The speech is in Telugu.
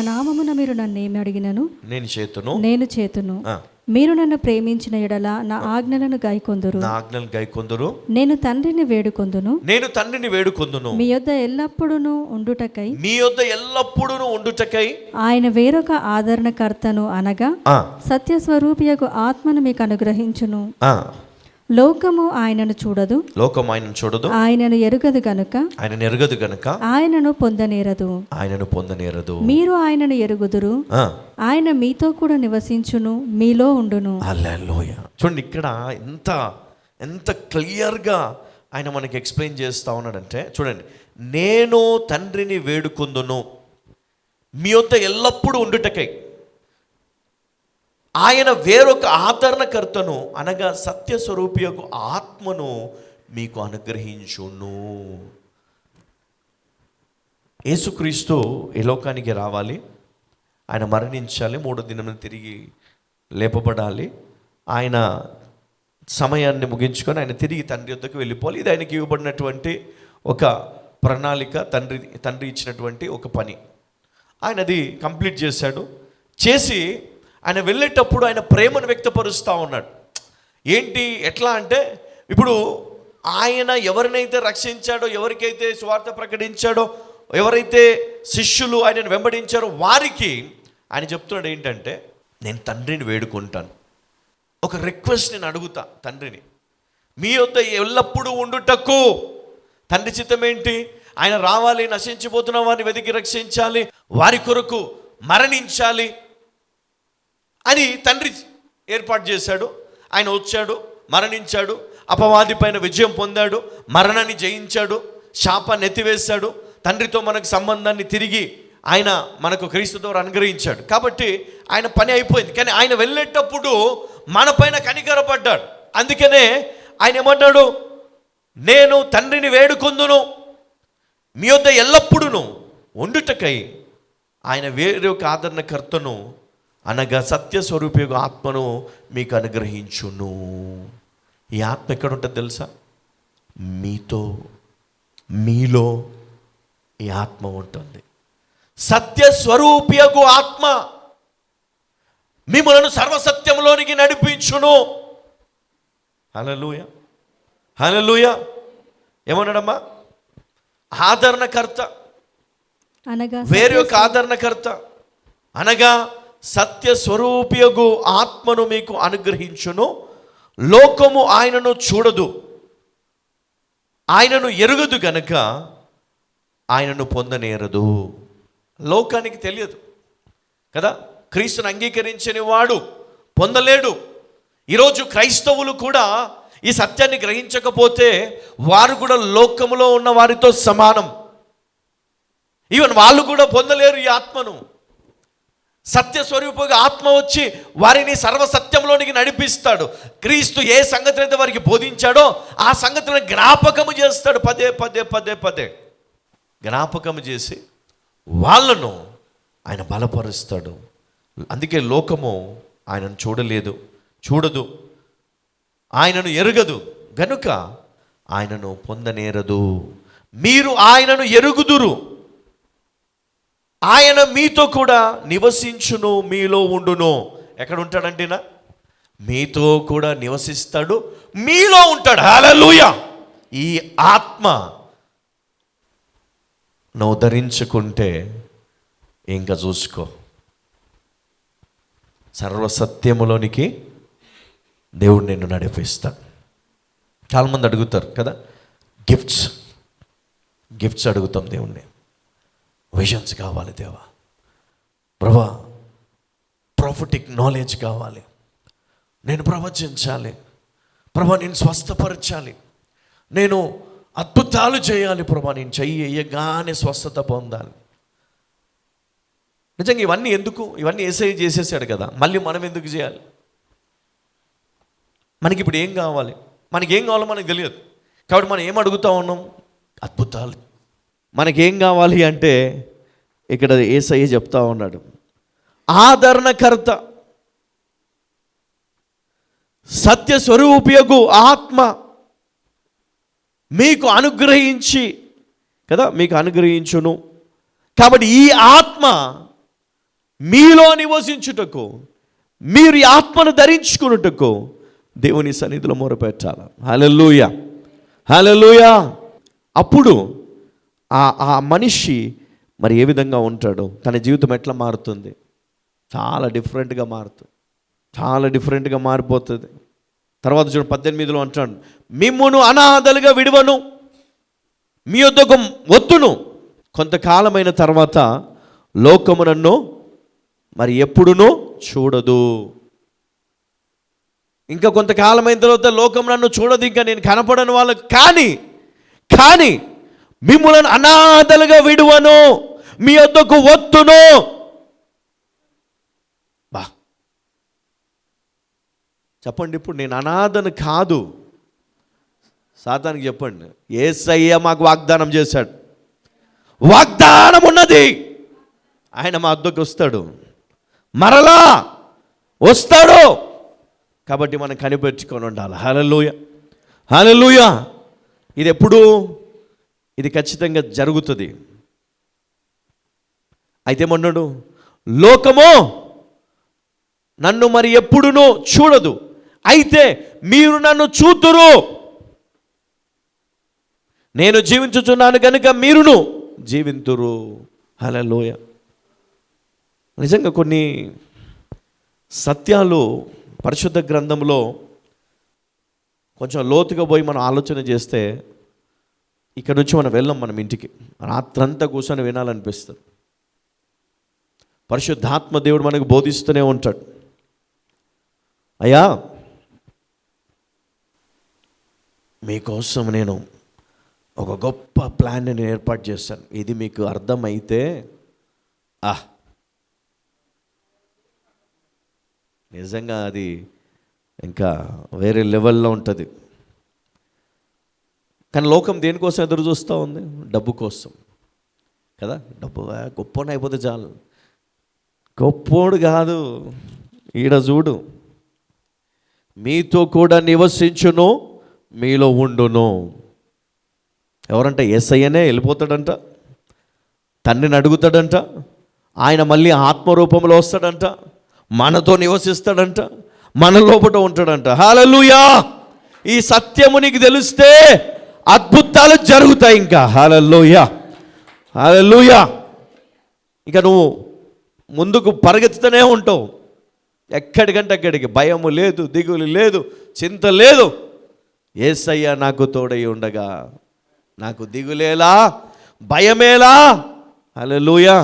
నామమున మీరు నన్నేమి అడిగినను నేను చేతును. మీరు నన్ను ప్రేమించిన ఎడల నా ఆజ్ఞలను గైకొందురు. నేను తండ్రిని వేడుకొందును. మీ యొద్ద ఎల్లప్పుడూ ఉండుటకై ఆయన వేరొక ఆదరణకర్తను అనగా సత్యస్వరూపియగు ఆత్మను మీకు అనుగ్రహించును. లోకము ఆయనను చూడదు, ఆయనను ఎరుగదు గనుక ఆయనను పొందనేరదు. మీరు ఆయనను ఎరుగుదురు, ఆయన మీతో కూడా నివసించును, మీలో ఉండును. హల్లెలూయా. చూడండి ఇక్కడ ఎంత క్లియర్గా ఆయన మనకి ఎక్స్ప్లెయిన్ చేస్తా ఉన్నాడంటే, చూడండి, నేను తండ్రిని వేడుకొందును మీ వద్ద ఎల్లప్పుడూ ఉండుటకై ఆయన వేరొక ఆదరణకర్తను అనగా సత్యస్వరూపియకు ఆత్మను మీకు అనుగ్రహించును. యేసుక్రీస్తు ఈ లోకానికి రావాలి, ఆయన మరణించాలి, 3వ దినం తిరిగి లేపబడాలి, ఆయన సమయాన్ని ముగించుకొని ఆయన తిరిగి తండ్రి వద్దకు వెళ్ళిపోవాలి. ఇది ఆయనకి ఇవ్వబడినటువంటి ఒక ప్రణాళిక, తండ్రి ఇచ్చినటువంటి ఒక పని. ఆయన అది కంప్లీట్ చేశాడు. చేసి ఆయన వెళ్ళేటప్పుడు ఆయన ప్రేమను వ్యక్తపరుస్తూ ఉన్నాడు. ఏంటి, ఎట్లా అంటే, ఇప్పుడు ఆయన ఎవరినైతే రక్షించాడో, ఎవరికైతే సువార్త ప్రకటించాడో, ఎవరైతే శిష్యులు ఆయనను వెంబడించారో వారికి ఆయన చెప్తున్నాడు ఏంటంటే, నేను తండ్రిని వేడుకుంటాను, ఒక రిక్వెస్ట్ నేను అడుగుతా తండ్రిని, మీ వద్ద ఎల్లప్పుడూ ఉండుటకు. తండ్రి చిత్తం ఏంటి? ఆయన రావాలి, నశించిపోతున్న వారిని వెతికి రక్షించాలి, వారి కొరకు మరణించాలి అని తండ్రి ఏర్పాటు చేశాడు. ఆయన వచ్చాడు, మరణించాడు, అపవాది పైన విజయం పొందాడు, మరణాన్ని జయించాడు, శాపాన్ని ఎత్తివేశాడు, తండ్రితో మనకు సంబంధాన్ని తిరిగి ఆయన మనకు క్రీస్తు ద్వారా అనుగ్రహించాడు. కాబట్టి ఆయన పని అయిపోయింది. కానీ ఆయన వెళ్ళేటప్పుడు మన పైన కనికరపడ్డాడు. అందుకనే ఆయన ఏమన్నాడు, నేను తండ్రిని వేడుకొందును మీ వద్ద ఎల్లప్పుడూ ఉండుటకై ఆయన వేరొక ఆదరణకర్తను అనగా సత్యస్వరూపియగు ఆత్మను మీకు అనుగ్రహించును. ఈ ఆత్మ ఎక్కడ ఉంటుంది తెలుసా? మీలో ఈ ఆత్మ ఉంటుంది. సత్యస్వరూపియగు ఆత్మ మిమ్మలను సర్వసత్యంలోనికి నడిపించును. హల్లెలూయా, హల్లెలూయా. ఏమన్నాడమ్మా? ఆదరణకర్త, వేరే ఒక ఆదరణకర్త అనగా సత్యస్వరూపియగు ఆత్మను మీకు అనుగ్రహించును. లోకము ఆయనను చూడదు, ఆయనను ఎరుగదు గనుక ఆయనను పొందనేరదు. లోకానికి తెలియదు కదా, క్రీస్తును అంగీకరించని వాడు పొందలేడు. ఈరోజు క్రైస్తవులు కూడా ఈ సత్యాన్ని గ్రహించకపోతే వారు కూడా లోకములో ఉన్న వారితో సమానం. ఈవెన్ వాళ్ళు కూడా పొందలేరు ఈ ఆత్మను. సత్యస్వరూపంగా ఆత్మ వచ్చి వారిని సర్వసత్యంలోనికి నడిపిస్తాడు. క్రీస్తు ఏ సంగతిని అయితే వారికి బోధించాడో ఆ సంగతులను జ్ఞాపకము చేస్తాడు. పదే జ్ఞాపకము చేసి వాళ్ళను ఆయన బలపరుస్తాడు. అందుకే లోకము ఆయనను చూడదు, ఆయనను ఎరుగదు గనుక ఆయనను పొందనేరదు. మీరు ఆయనను ఎరుగుదురు, ఆయన మీతో కూడా నివసించును, మీలో ఉండును. ఎక్కడ ఉంటాడంటేనా? మీతో కూడా నివసిస్తాడు, మీలో ఉంటాడు. హల్లెలూయా. ఈ ఆత్మ నువ్వు ధరించుకుంటే ఇంకా చూసుకో, సర్వసత్యములోనికి దేవుడు నిన్ను నడిపిస్తాడు. చాలామంది అడుగుతారు కదా, గిఫ్ట్స్ అడుగుతాం దేవుణ్ణి. విజన్స్ కావాలి దేవా, ప్రభా, ప్రాఫిటిక్ నాలెడ్జ్ కావాలి, నేను ప్రవచించాలి, ప్రభా నేను స్వస్థపరచాలి, నేను అద్భుతాలు చేయాలి, ప్రభా నేను చెయ్యగానే స్వస్థత పొందాలి. నిజంగా ఇవన్నీ ఎందుకు? ఇవన్నీ యేసయ్య చేసేసాడు కదా, మళ్ళీ మనం ఎందుకు చేయాలి? మనకి ఇప్పుడు ఏం కావాలి? మనకేం కావాలో మనకు తెలియదు. కాబట్టి మనం ఏం అడుగుతూ ఉన్నాం? అద్భుతాలు. మనకేం కావాలి అంటే ఇక్కడ యేసయ్య చెప్తా ఉన్నాడు, ఆదరణకర్త, సత్యస్వరూపియగు ఆత్మ మీకు అనుగ్రహించి కదా, మీకు అనుగ్రహించును. కాబట్టి ఈ ఆత్మ మీలో నివసించుటకు, మీరు ఈ ఆత్మను ధరించుకున్నటకు దేవుని సన్నిధిలో మొరపెట్టాలి. హల్లెలూయా, హల్లెలూయా. అప్పుడు ఆ మనిషి మరి ఏ విధంగా ఉంటాడు, తన జీవితం ఎట్లా మారుతుంది? చాలా డిఫరెంట్గా మారుతుంది, చాలా డిఫరెంట్గా మారిపోతుంది. తర్వాత చూడండి 18లో అంటాడు, మిమ్మును అనాథలుగా విడువను, మీ యొద్దకు వత్తును. కొంతకాలమైన తర్వాత లోకము నన్ను మరి ఎప్పుడునూ చూడదు. ఇంకా కొంతకాలమైన తర్వాత లోకం నన్ను చూడదు, ఇంకా నేను కనపడని వాళ్ళకు. కానీ మిమ్ములను అనాథలుగా విడువను, మీ యొద్దకు వత్తును. బా చెప్పండి, ఇప్పుడు నేను అనాథను కాదు. సాతానికి చెప్పండి, యేసయ్య మాకు వాగ్దానం చేశాడు, వాగ్దానం ఉన్నది, ఆయన మా వద్దకు వస్తాడు, మరలా వస్తాడు. కాబట్టి మనం కనిపెట్టుకొని ఉండాలి. హల్లెలూయా, హల్లెలూయా. ఇది ఎప్పుడు, ఇది ఖచ్చితంగా జరుగుతుంది. అయితే ఏమన్నాడు, లోకము నన్ను మరి ఎప్పుడునూ చూడదు, అయితే మీరు నన్ను చూతురు. నేను జీవించుచున్నాను కనుక మీరును జీవింతురు. హల్లెలూయా. నిజంగా కొన్ని సత్యాలు పరిశుద్ధ గ్రంథంలో కొంచెం లోతుగా పోయి మనం ఆలోచన చేస్తే, ఇక్కడ నుంచి మనం వెళ్ళాం, మనం ఇంటికి రాత్రంతా కూర్చొని వినాలనిపిస్తుంది. పరిశుద్ధాత్మ దేవుడు మనకు బోధిస్తూనే ఉంటాడు. అయ్యా, మీకోసం నేను ఒక గొప్ప ప్లాన్ నేను ఏర్పాటు చేశాను, ఇది మీకు అర్థమైతే నిజంగా అది ఇంకా వేరే లెవెల్లో ఉంటుంది. కానీ లోకం దేనికోసం ఎదురు చూస్తూ ఉంది? డబ్బు కోసం కదా. డబ్బు గొప్పోడు అయిపోతే చాలు. గొప్పోడు కాదు, ఈడ చూడు, మీతో కూడా నివసించును, మీలో ఉండును. ఎవరంట? యేసయ్యనే వెళ్ళిపోతాడంట, తండ్రిని అడుగుతాడంట, ఆయన మళ్ళీ ఆత్మరూపంలో వస్తాడంట, మనతో నివసిస్తాడంట, మన లోపల ఉంటాడంట. హల్లెలూయా. ఈ సత్యము నీకు తెలిస్తే అద్భుతాలు జరుగుతాయి. ఇంకా హల్లెలూయా, హల్లెలూయా. ఇక నువ్వు ముందుకు పరిగెత్తుతూనే ఉంటావు, ఎక్కడికంటే అక్కడికి. భయము లేదు, దిగులు లేదు, చింత లేదు. యేసయ్య నాకు తోడై ఉండగా నాకు దిగులేలా, భయమేలా. హల్లెలూయా.